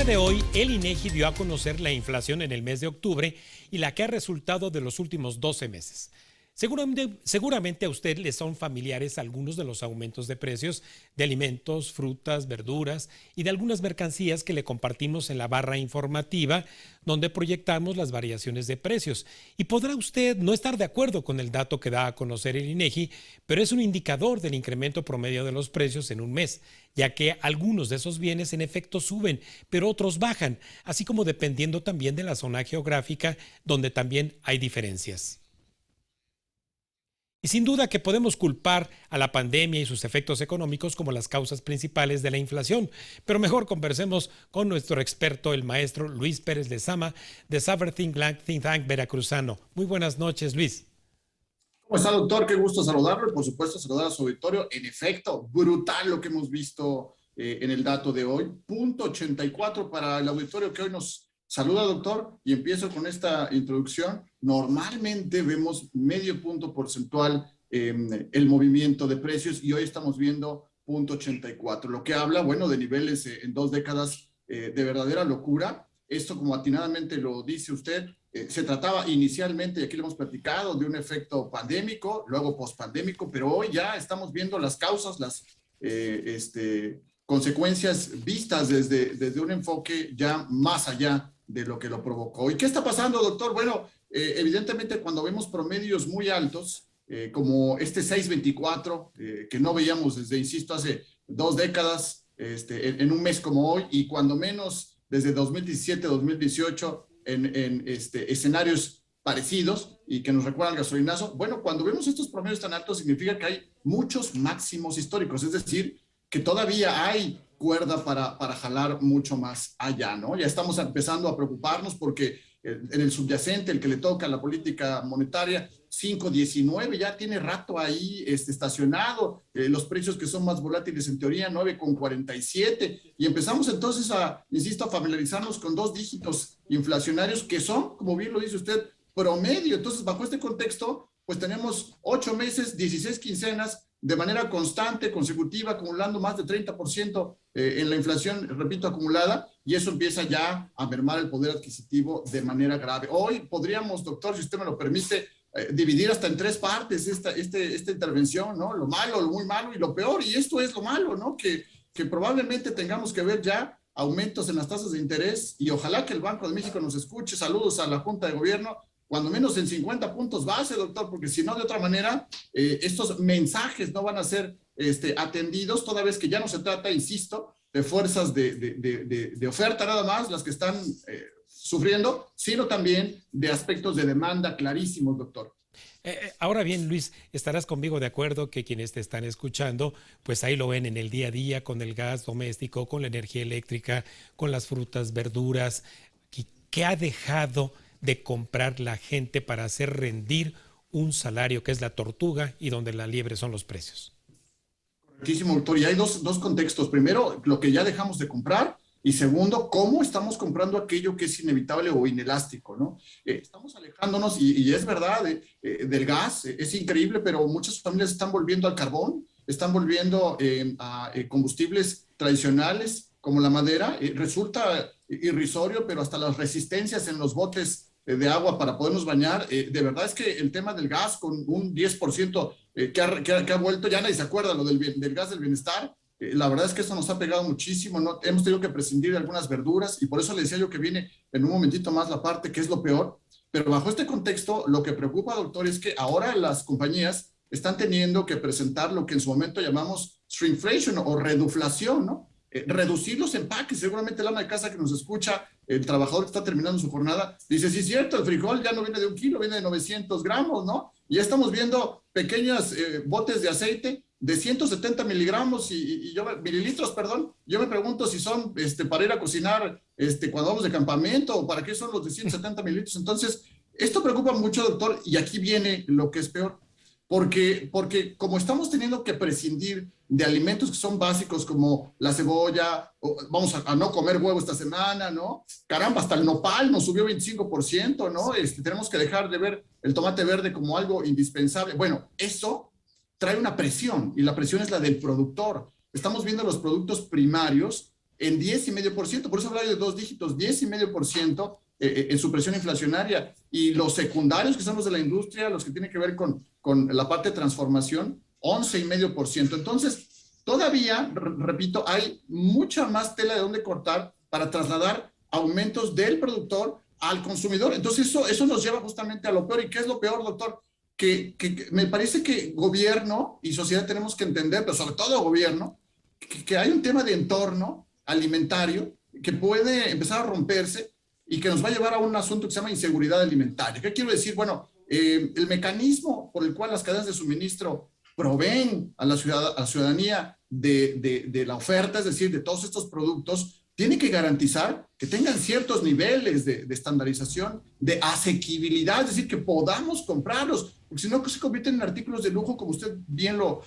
día de hoy, el INEGI dio a conocer la inflación en el mes de octubre y la que ha resultado de los últimos 12 meses. Seguramente a usted le son familiares algunos de los aumentos de precios de alimentos, frutas, verduras y de algunas mercancías que le compartimos en la barra informativa, donde proyectamos las variaciones de precios. Y podrá usted no estar de acuerdo con el dato que da a conocer el INEGI, pero es un indicador del incremento promedio de los precios en un mes, ya que algunos de esos bienes en efecto suben, pero otros bajan, así como dependiendo también de la zona geográfica, donde también hay diferencias. Y sin duda que podemos culpar a la pandemia y sus efectos económicos como las causas principales de la inflación, pero mejor conversemos con nuestro experto, el maestro Luis Pérez Lezama, de Saber Think Tank veracruzano. Muy buenas noches, Luis. ¿Cómo está, doctor? Qué gusto saludarlo y, por supuesto, saludar a su auditorio. En efecto, brutal lo que hemos visto en el dato de hoy. 0.84 para el auditorio que hoy nos saluda, doctor, y empiezo con esta introducción. Normalmente vemos medio punto porcentual el movimiento de precios y hoy estamos viendo 0.84, lo que habla, bueno, de niveles en 2 décadas de verdadera locura. Esto, como atinadamente lo dice usted, se trataba inicialmente, y aquí lo hemos platicado, de un efecto pandémico, luego pospandémico, pero hoy ya estamos viendo las causas, las consecuencias vistas desde un enfoque ya más allá de lo que lo provocó. ¿Y qué está pasando, doctor? Bueno, evidentemente cuando vemos promedios muy altos, como este 6.24, que no veíamos desde, insisto, hace 2 décadas, en un mes como hoy, y cuando menos desde 2017-2018, en escenarios parecidos y que nos recuerdan al gasolinazo. Bueno, cuando vemos estos promedios tan altos significa que hay muchos máximos históricos, es decir, que todavía hay cuerda para jalar mucho más allá, ¿no? Ya estamos empezando a preocuparnos porque en el subyacente, el que le toca a la política monetaria, 5.19 ya tiene rato ahí estacionado, los precios que son más volátiles en teoría, 9.47, y empezamos entonces a, insisto, a familiarizarnos con 2 dígitos inflacionarios que son, como bien lo dice usted, promedio. Entonces, bajo este contexto, pues tenemos 8 meses, 16 quincenas, de manera constante, consecutiva, acumulando más de 30% en la inflación, repito, acumulada, y eso empieza ya a mermar el poder adquisitivo de manera grave. Hoy podríamos, doctor, si usted me lo permite, dividir hasta en 3 partes esta intervención, ¿no? Lo malo, lo muy malo y lo peor, y esto es lo malo, ¿no? Que probablemente tengamos que ver ya aumentos en las tasas de interés, y ojalá que el Banco de México nos escuche. Saludos a la Junta de Gobierno, cuando menos en 50 puntos base, doctor, porque si no, de otra manera, estos mensajes no van a ser atendidos, toda vez que ya no se trata, insisto, de fuerzas de oferta nada más, las que están sufriendo, sino también de aspectos de demanda clarísimos, doctor. Ahora bien, Luis, estarás conmigo de acuerdo que quienes te están escuchando, pues ahí lo ven en el día a día, con el gas doméstico, con la energía eléctrica, con las frutas, verduras, que ha dejado de comprar la gente para hacer rendir un salario que es la tortuga y donde la liebre son los precios. Correctísimo, doctor. Y hay dos contextos. Primero, lo que ya dejamos de comprar, y segundo, cómo estamos comprando aquello que es inevitable o inelástico, ¿no? Estamos alejándonos, y es verdad, del gas. Es increíble, pero muchas familias están volviendo al carbón, están volviendo a combustibles tradicionales como la madera. Resulta irrisorio, pero hasta las resistencias en los botes de agua para podernos bañar, de verdad es que el tema del gas con un 10% que ha vuelto, ya nadie se acuerda lo del gas del bienestar. La verdad es que eso nos ha pegado muchísimo, ¿no? Hemos tenido que prescindir de algunas verduras, y por eso le decía yo que viene en un momentito más la parte que es lo peor. Pero bajo este contexto, lo que preocupa, doctor, es que ahora las compañías están teniendo que presentar lo que en su momento llamamos shrinkflation o reduflación, ¿no? Reducir los empaques. Seguramente el ama de casa que nos escucha, el trabajador que está terminando su jornada, dice, sí es cierto, el frijol ya no viene de 1 kilo, viene de 900 gramos, ¿no? Y ya estamos viendo pequeños botes de aceite de 170 miligramos mililitros, perdón. Yo me pregunto si son para ir a cocinar cuando vamos de campamento, o para qué son los de 170 mililitros. Entonces, esto preocupa mucho, doctor, y aquí viene lo que es peor. Porque como estamos teniendo que prescindir de alimentos que son básicos como la cebolla, vamos a no comer huevo esta semana, ¿no? Caramba, hasta el nopal nos subió 25%, ¿no? Tenemos que dejar de ver el tomate verde como algo indispensable. Bueno, eso trae una presión, y la presión es la del productor. Estamos viendo los productos primarios en 10,5%. Por eso hablaba de dos dígitos, 10,5% en su presión inflacionaria. Y los secundarios, que son los de la industria, los que tienen que ver con la parte de transformación, 11,5%. Entonces, todavía, repito, hay mucha más tela de donde cortar para trasladar aumentos del productor al consumidor. Entonces, eso nos lleva justamente a lo peor. ¿Y qué es lo peor, doctor? Que me parece que gobierno y sociedad tenemos que entender, pero sobre todo gobierno, que hay un tema de entorno alimentario que puede empezar a romperse y que nos va a llevar a un asunto que se llama inseguridad alimentaria. ¿Qué quiero decir? Bueno, el mecanismo por el cual las cadenas de suministro proveen a la ciudadanía de la oferta, es decir, de todos estos productos, tiene que garantizar que tengan ciertos niveles de estandarización, de asequibilidad, es decir, que podamos comprarlos, porque si no se convierten en artículos de lujo, como usted bien lo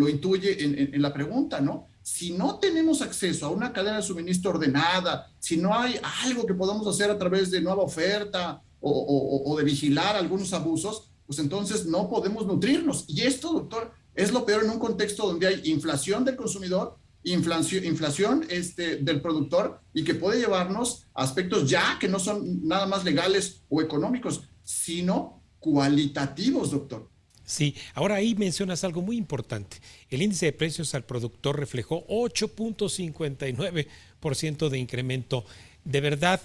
intuye en la pregunta, ¿no? Si no tenemos acceso a una cadena de suministro ordenada, si no hay algo que podamos hacer a través de nueva oferta o de vigilar algunos abusos, pues entonces no podemos nutrirnos. Y esto, doctor, es lo peor en un contexto donde hay inflación del consumidor, inflación del productor, y que puede llevarnos a aspectos ya que no son nada más legales o económicos, sino cualitativos, doctor. Sí, ahora ahí mencionas algo muy importante. El índice de precios al productor reflejó 8,59% de incremento. ¿De verdad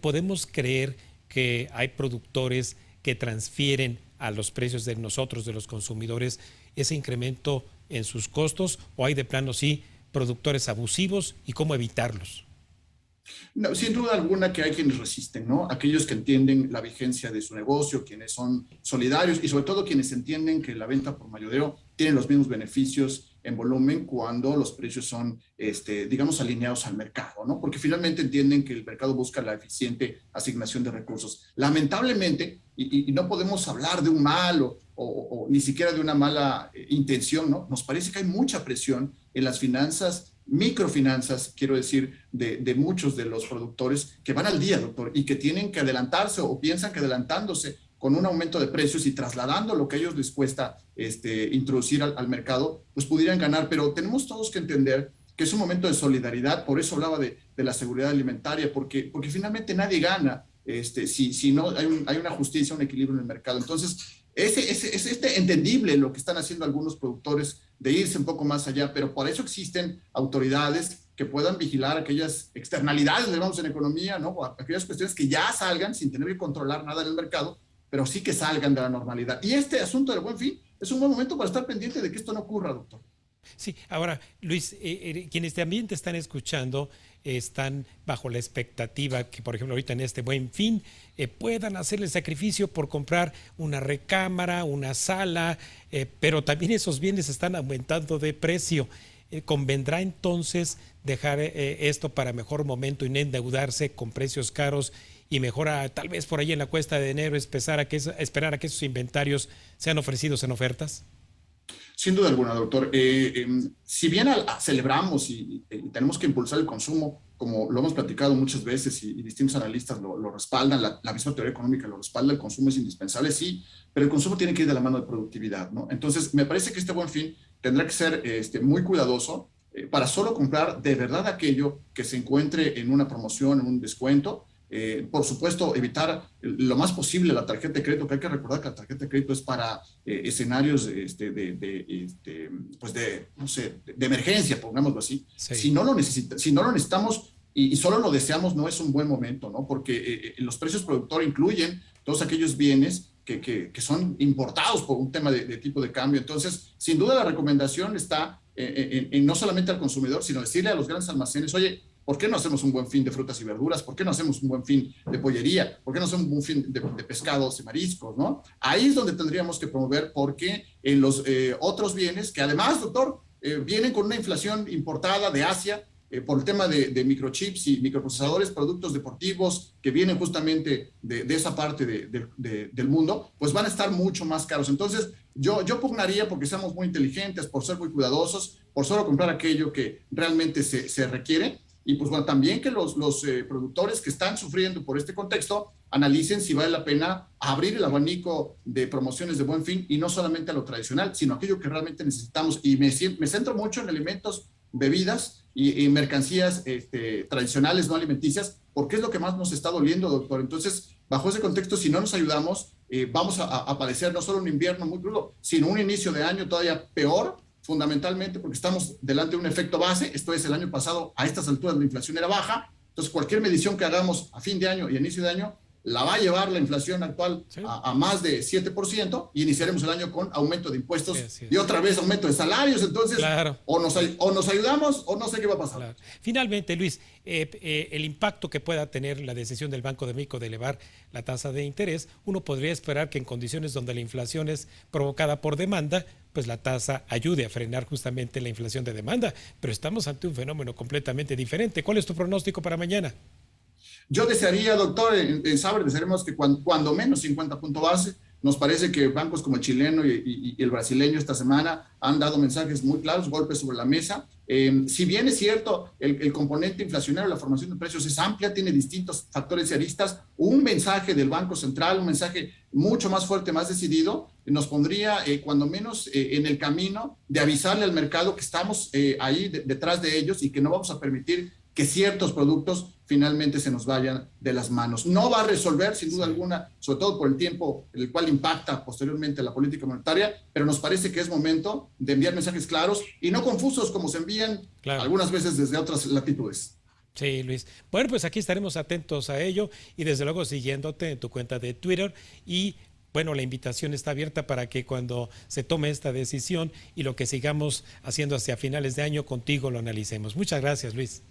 podemos creer que hay productores que transfieren a los precios de nosotros, de los consumidores, ese incremento en sus costos? ¿O hay de plano sí productores abusivos y cómo evitarlos? No, sin duda alguna que hay quienes resisten, ¿no? Aquellos que entienden la vigencia de su negocio, quienes son solidarios y sobre todo quienes entienden que la venta por mayoreo tiene los mismos beneficios en volumen cuando los precios son, digamos, alineados al mercado, ¿no? Porque finalmente entienden que el mercado busca la eficiente asignación de recursos. Lamentablemente, y no podemos hablar de un mal o ni siquiera de una mala intención, ¿no? Nos parece que hay mucha presión en las finanzas, microfinanzas, quiero decir, de muchos de los productores que van al día, doctor, y que tienen que adelantarse o piensan que adelantándose con un aumento de precios y trasladando lo que a ellos les cuesta introducir al mercado, pues pudieran ganar. Pero tenemos todos que entender que es un momento de solidaridad, por eso hablaba de la seguridad alimentaria, porque finalmente nadie gana si no hay una justicia, un equilibrio en el mercado. Entonces, es entendible lo que están haciendo algunos productores de irse un poco más allá, pero por eso existen autoridades que puedan vigilar aquellas externalidades, digamos, en economía, ¿no? O aquellas cuestiones que ya salgan sin tener que controlar nada en el mercado, pero sí que salgan de la normalidad. Y este asunto del Buen Fin es un buen momento para estar pendiente de que esto no ocurra, doctor. Sí, ahora, Luis, quienes también te están escuchando están bajo la expectativa que, por ejemplo, ahorita en este Buen Fin puedan hacer el sacrificio por comprar una recámara, una sala, pero también esos bienes están aumentando de precio. ¿Convendrá entonces dejar esto para mejor momento y no endeudarse con precios caros y mejor tal vez por ahí en la cuesta de enero esperar a que esos inventarios sean ofrecidos en ofertas? Sin duda alguna, doctor. Si bien celebramos y tenemos que impulsar el consumo, como lo hemos platicado muchas veces y distintos analistas lo respaldan, la misma teoría económica lo respalda, el consumo es indispensable, sí, pero el consumo tiene que ir de la mano de productividad, ¿no? Entonces, me parece que este Buen Fin tendrá que ser muy cuidadoso para solo comprar de verdad aquello que se encuentre en una promoción, en un descuento. Por supuesto, evitar lo más posible la tarjeta de crédito, que hay que recordar que la tarjeta de crédito es para escenarios no sé, de emergencia, pongámoslo así. Sí. Si no lo necesitamos y solo lo deseamos, no es un buen momento, ¿no? Porque los precios productor incluyen todos aquellos bienes que son importados por un tema de tipo de cambio. Entonces, sin duda la recomendación está en no solamente al consumidor, sino decirle a los grandes almacenes, oye, ¿por qué no hacemos un Buen Fin de frutas y verduras? ¿Por qué no hacemos un Buen Fin de pollería? ¿Por qué no hacemos un Buen Fin de pescados y mariscos? ¿No? Ahí es donde tendríamos que promover, porque en los otros bienes, que además, doctor, vienen con una inflación importada de Asia, por el tema de microchips y microprocesadores, productos deportivos que vienen justamente de esa parte del mundo, pues van a estar mucho más caros. Entonces, yo pugnaría porque seamos muy inteligentes, por ser muy cuidadosos, por solo comprar aquello que realmente se requiere. Y pues bueno, también que los productores que están sufriendo por este contexto analicen si vale la pena abrir el abanico de promociones de Buen Fin y no solamente a lo tradicional, sino aquello que realmente necesitamos. Y me centro mucho en alimentos, bebidas y mercancías tradicionales no alimenticias, porque es lo que más nos está doliendo, doctor. Entonces, bajo ese contexto, si no nos ayudamos, vamos a padecer no solo un invierno muy crudo, sino un inicio de año todavía peor, fundamentalmente porque estamos delante de un efecto base. Esto es, el año pasado, a estas alturas, la inflación era baja. Entonces, cualquier medición que hagamos a fin de año y a inicio de año la va a llevar la inflación actual a más de 7% y iniciaremos el año con aumento de impuestos y otra vez aumento de salarios. Entonces, claro, o nos ayudamos o no sé qué va a pasar. Claro. Finalmente, Luis, el impacto que pueda tener la decisión del Banco de México de elevar la tasa de interés, uno podría esperar que en condiciones donde la inflación es provocada por demanda, pues la tasa ayude a frenar justamente la inflación de demanda, pero estamos ante un fenómeno completamente diferente. ¿Cuál es tu pronóstico para mañana? Yo desearía, doctor, en Saber, desearíamos que cuando menos 50 puntos base. Nos parece que bancos como el chileno y el brasileño esta semana han dado mensajes muy claros, golpes sobre la mesa. Si bien es cierto, el componente inflacionario, la formación de precios es amplia, tiene distintos factores y aristas, un mensaje del Banco Central, un mensaje mucho más fuerte, más decidido, nos pondría cuando menos en el camino de avisarle al mercado que estamos ahí detrás de ellos y que no vamos a permitir que ciertos productos finalmente se nos vayan de las manos. No va a resolver, sin duda alguna, sobre todo por el tiempo en el cual impacta posteriormente la política monetaria, pero nos parece que es momento de enviar mensajes claros y no confusos como se envían algunas veces desde otras latitudes. Sí, Luis. Bueno, pues aquí estaremos atentos a ello y desde luego siguiéndote en tu cuenta de Twitter y bueno, la invitación está abierta para que cuando se tome esta decisión y lo que sigamos haciendo hacia finales de año contigo lo analicemos. Muchas gracias, Luis.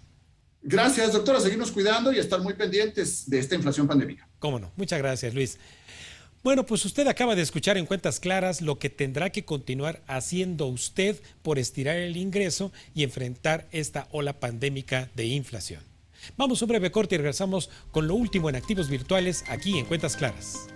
Gracias, doctora. Seguirnos cuidando y estar muy pendientes de esta inflación pandémica. Cómo no. Muchas gracias, Luis. Bueno, pues usted acaba de escuchar en Cuentas Claras lo que tendrá que continuar haciendo usted por estirar el ingreso y enfrentar esta ola pandémica de inflación. Vamos a un breve corte y regresamos con lo último en activos virtuales aquí en Cuentas Claras.